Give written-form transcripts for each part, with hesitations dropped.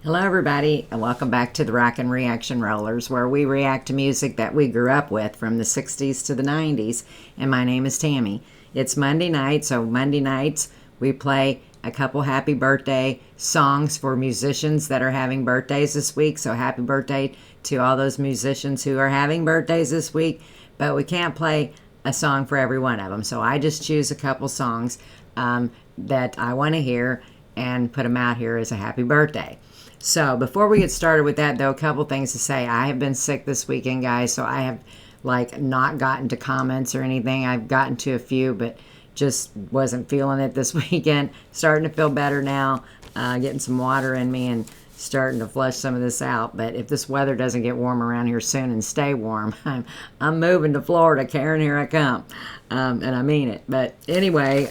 Hello, everybody, and welcome back to the Rockin' Reaction Rollers, where we react to music that we grew up with from the 60s to the 90s. And my name is Tammy. It's Monday night, so Monday nights we play a couple happy birthday songs for musicians that are having birthdays this week. So happy birthday to all those musicians who are having birthdays this week. But we can't play a song for every one of them. So I just choose a couple songs that I want to hear and put them out here as a happy birthday. So before we get started with that, though, a couple things to say. I have been sick this weekend, guys, so I have not gotten to comments or anything. I've gotten to a few, but just wasn't feeling it this weekend. Starting to feel better now, getting some water in me and starting to flush some of this out. But if this weather doesn't get warm around here soon and stay warm, I'm moving to Florida. Karen, here I come. And I mean it. But anyway,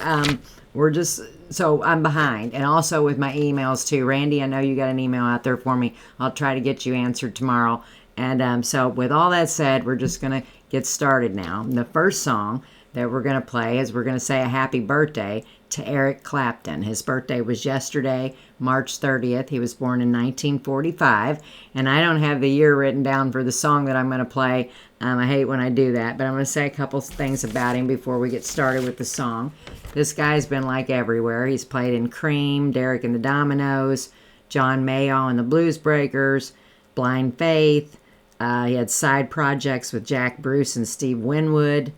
so I'm behind. And also with my emails too. Randy, I know you got an email out there for me. I'll try to get you answered tomorrow. And so with all that said, we're just going to get started now. And the first song that we're going to play is we're going to say a happy birthday to Eric Clapton. His birthday was yesterday, March 30th. He was born in 1945. And I don't have the year written down for the song that I'm going to play. I hate when I do that, but I'm going to say a couple things about him before we get started with the song. This guy's been everywhere. He's played in Cream, Derek and the Dominoes, John Mayall and the Blues Breakers, Blind Faith. He had side projects with Jack Bruce and Steve Winwood.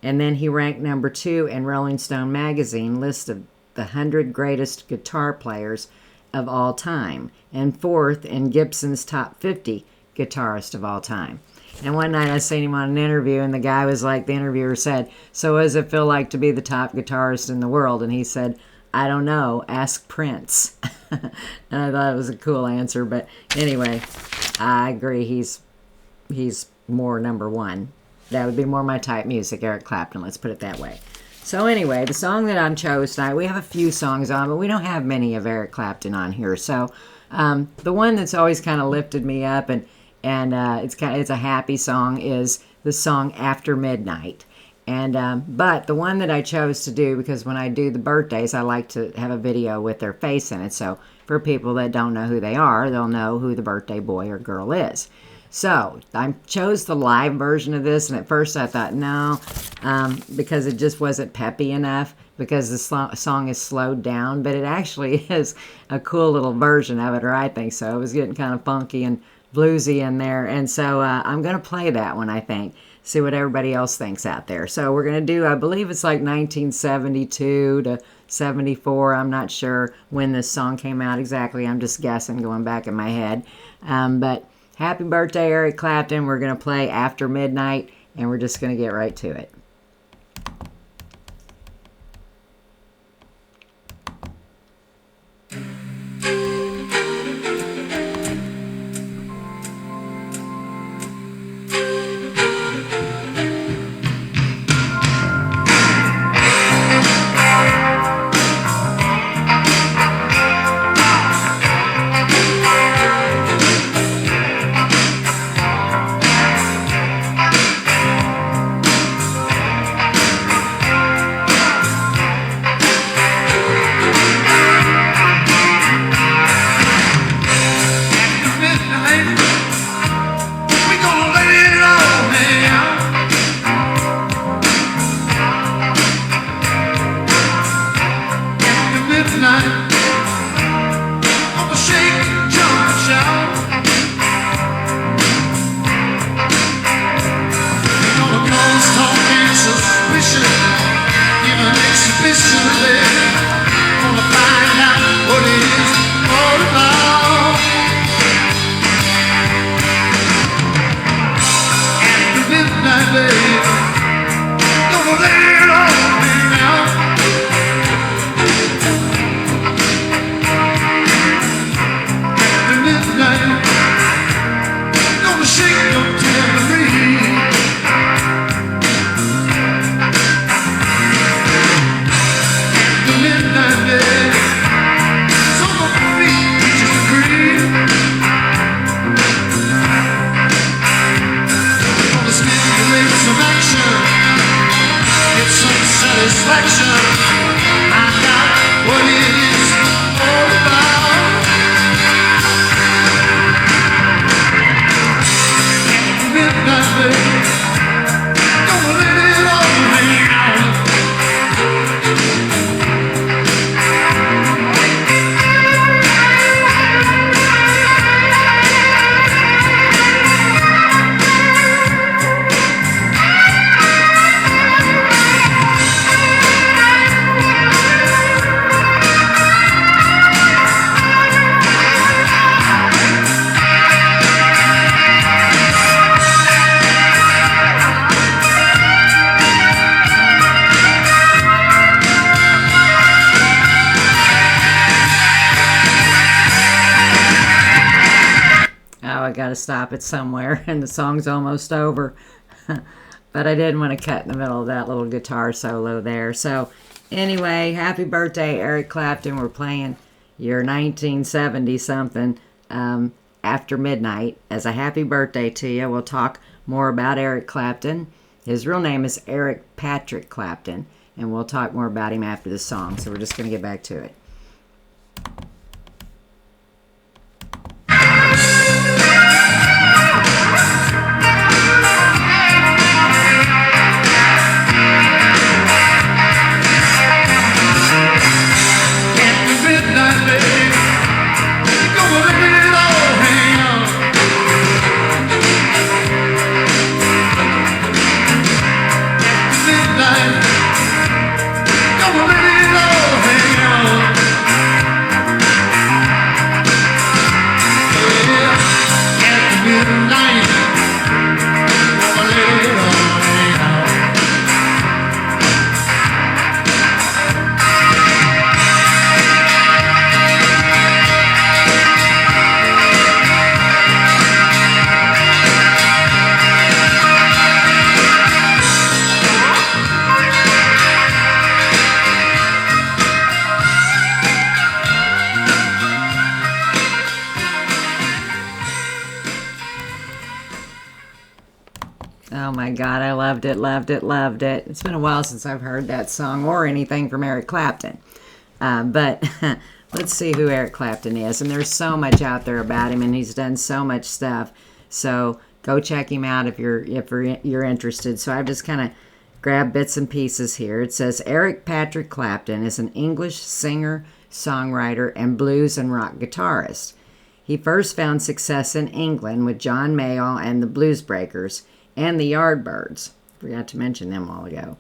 And then he ranked number 2 in Rolling Stone magazine list of the 100 greatest guitar players of all time, and 4th in Gibson's top 50 guitarists of all time. And one night I seen him on an interview, and the guy was the interviewer said, "So what does it feel like to be the top guitarist in the world?" And he said, "I don't know, ask Prince." And I thought it was a cool answer, but anyway, I agree, he's more number 1. That would be more my type music, Eric Clapton, let's put it that way. So anyway, the song that I chose tonight, we have a few songs on, but we don't have many of Eric Clapton on here. So the one that's always kind of lifted me up and it's a happy song is the song After Midnight. And but the one that I chose to do, because when I do the birthdays, I like to have a video with their face in it. So for people that don't know who they are, they'll know who the birthday boy or girl is. So I chose the live version of this, and at first I thought no, because it just wasn't peppy enough, because the song is slowed down, but it actually is a cool little version of it, or I think so. It was getting kind of funky and bluesy in there, and so I'm going to play that one, I think, see what everybody else thinks out there. So we're going to do, I believe it's 1972 to 74. I'm not sure when this song came out exactly. I'm just guessing, going back in my head. But happy birthday, Eric Clapton. We're going to play After Midnight, and we're just going to get right to it. I got to stop it somewhere, and the song's almost over. But I didn't want to cut in the middle of that little guitar solo there. So anyway, happy birthday, Eric Clapton. We're playing your 1970 something after midnight as a happy birthday to you. We'll talk more about Eric Clapton. His real name is Eric Patrick Clapton, and we'll talk more about him after the song. So we're just going to get back to it. Oh my God, I loved it, loved it, loved it. It's been a while since I've heard that song or anything from Eric Clapton. But let's see who Eric Clapton is. And there's so much out there about him, and he's done so much stuff. So go check him out if you're interested. So I've just kind of grabbed bits and pieces here. It says Eric Patrick Clapton is an English singer, songwriter, and blues and rock guitarist. He first found success in England with John Mayall and the Blues Breakers and the Yardbirds. Forgot to mention them a while ago.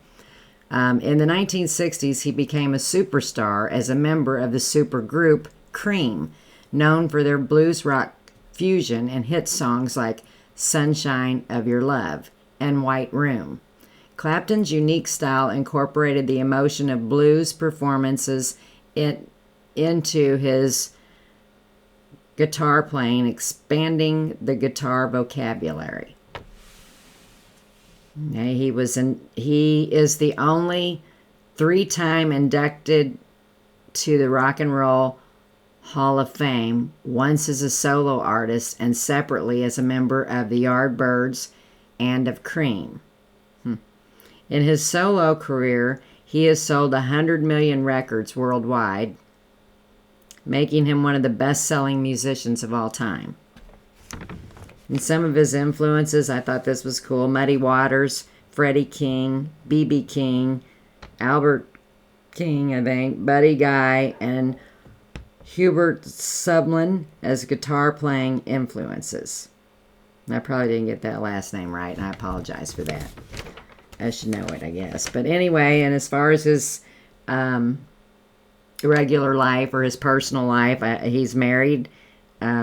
In the 1960s, he became a superstar as a member of the supergroup Cream, known for their blues rock fusion and hit songs like Sunshine of Your Love and White Room. Clapton's unique style incorporated the emotion of blues performances into his guitar playing, expanding the guitar vocabulary. He is the only 3-time inducted to the Rock and Roll Hall of Fame, once as a solo artist and separately as a member of the Yardbirds and of Cream. In his solo career, he has sold 100 million records worldwide, making him one of the best-selling musicians of all time. And some of his influences, I thought this was cool. Muddy Waters, Freddie King, B.B. King, Albert King, I think, Buddy Guy, and Hubert Sublin as guitar-playing influences. I probably didn't get that last name right, and I apologize for that. I should know it, I guess. But anyway, and as far as his regular life or his personal life, he's married.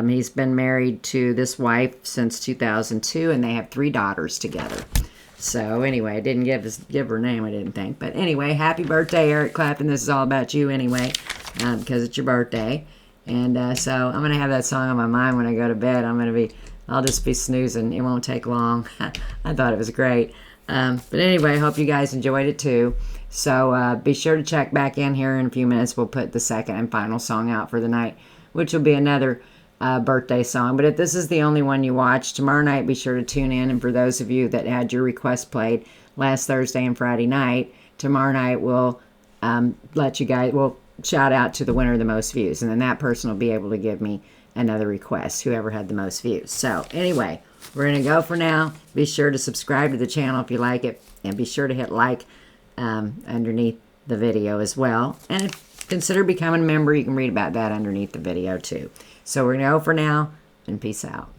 He's been married to this wife since 2002, and they have 3 daughters together. So anyway, I didn't give her name, I didn't think. But anyway, happy birthday, Eric Clapton. This is all about you anyway, because it's your birthday. And so I'm going to have that song on my mind when I go to bed. I'll just be snoozing. It won't take long. I thought it was great. But anyway, I hope you guys enjoyed it too. So be sure to check back in here in a few minutes. We'll put the second and final song out for the night, which will be another birthday song. But if this is the only one you watch, tomorrow night be sure to tune in. And for those of you that had your request played last Thursday and Friday night, tomorrow night we'll we'll shout out to the winner of the most views. And then that person will be able to give me another request, whoever had the most views. So anyway, we're going to go for now. Be sure to subscribe to the channel if you like it. And be sure to hit like underneath the video as well. And consider becoming a member. You can read about that underneath the video too. So we're going to go for now, and peace out.